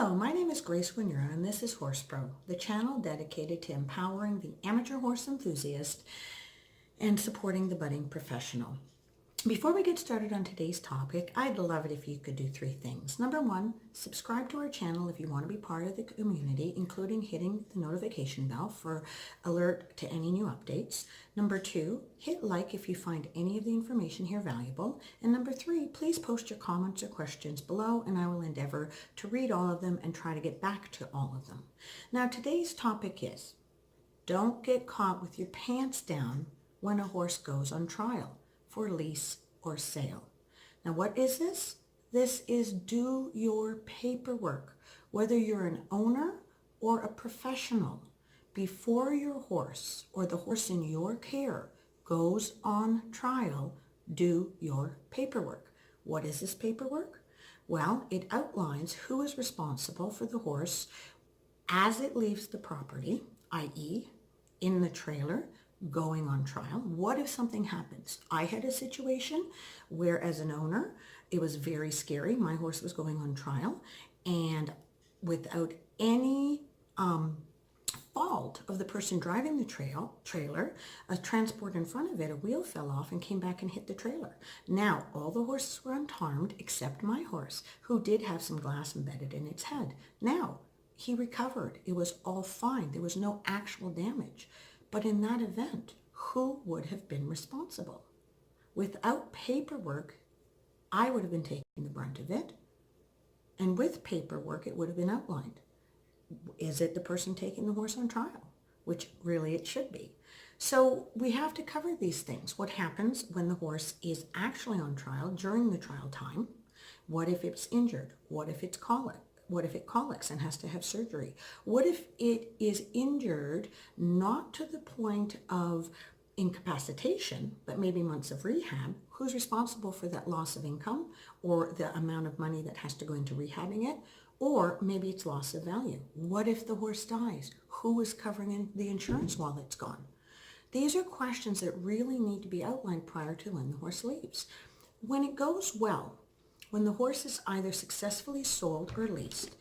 Hello, my name is Grace Winura and this is Horse Pro, the channel dedicated to empowering the amateur horse enthusiast and supporting the budding professional. Before we get started on today's topic, I'd love it if you could do three things. Number one, subscribe to our channel if you want to be part of the community, including hitting the notification bell for alert to any new updates. Number two, hit like if you find any of the information here valuable. And number three, please post your comments or questions below and I will endeavor to read all of them and try to get back to all of them. Now today's topic is, don't get caught with your pants down when a horse goes on trial for lease or sale. Now what is this? This is do your paperwork, whether you're an owner or a professional. Before your horse or the horse in your care goes on trial, do your paperwork. What is this paperwork? Well, it outlines who is responsible for the horse as it leaves the property, i.e. in the trailer, going on trial. What if something happens? I had a situation where as an owner, it was very scary. My horse was going on trial and without any fault of the person driving the trailer, a transport in front of it, a wheel fell off and came back and hit the trailer. Now, all the horses were unharmed except my horse, who did have some glass embedded in its head. Now, he recovered. It was all fine. There was no actual damage. But in that event, who would have been responsible? Without paperwork, I would have been taking the brunt of it. And with paperwork, it would have been outlined. Is it the person taking the horse on trial? Which really it should be. So we have to cover these things. What happens when the horse is actually on trial during the trial time? What if it's injured? What if it's colic? What if it colics and has to have surgery? What if it is injured not to the point of incapacitation, but maybe months of rehab? Who's responsible for that loss of income or the amount of money that has to go into rehabbing it? Or maybe it's loss of value. What if the horse dies? Who is covering the insurance while it's gone? These are questions that really need to be outlined prior to when the horse leaves. When it goes well, when the horse is either successfully sold or leased,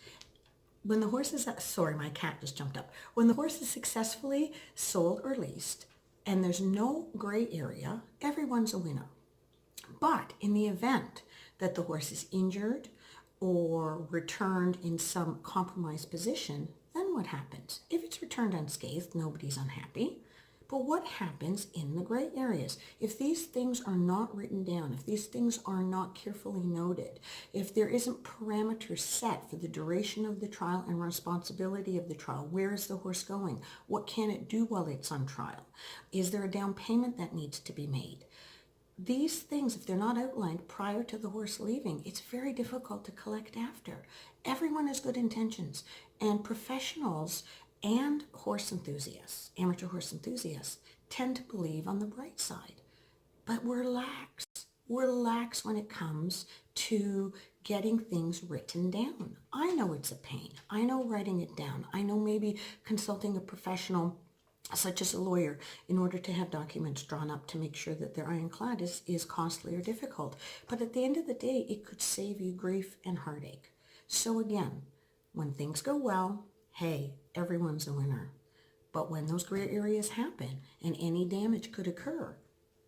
when the horse is, sorry, my cat just jumped up. When the horse is successfully sold or leased and there's no gray area, everyone's a winner. But in the event that the horse is injured or returned in some compromised position, then what happens? If it's returned unscathed, nobody's unhappy. But what happens in the gray areas? If these things are not written down, if these things are not carefully noted, if there isn't parameters set for the duration of the trial and responsibility of the trial, where is the horse going? What can it do while it's on trial? Is there a down payment that needs to be made? These things, if they're not outlined prior to the horse leaving, it's very difficult to collect after. Everyone has good intentions, and professionals and horse enthusiasts, amateur horse enthusiasts, tend to believe on the bright side. But we're lax. We're lax when it comes to getting things written down. I know it's a pain. I know writing it down. I know maybe consulting a professional such as a lawyer in order to have documents drawn up to make sure that they're ironclad is costly or difficult. But at the end of the day, it could save you grief and heartache. So again, when things go well, hey, everyone's a winner. But when those gray areas happen and any damage could occur,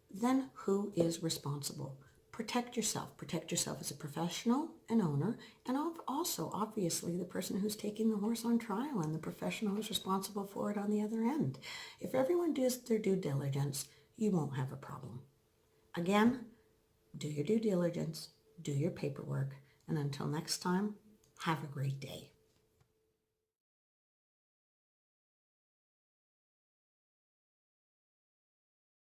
then who is responsible? Protect yourself. Protect yourself as a professional, an owner, and also, obviously, the person who's taking the horse on trial and the professional who's responsible for it on the other end. If everyone does their due diligence, you won't have a problem. Again, do your due diligence, do your paperwork, and until next time, have a great day.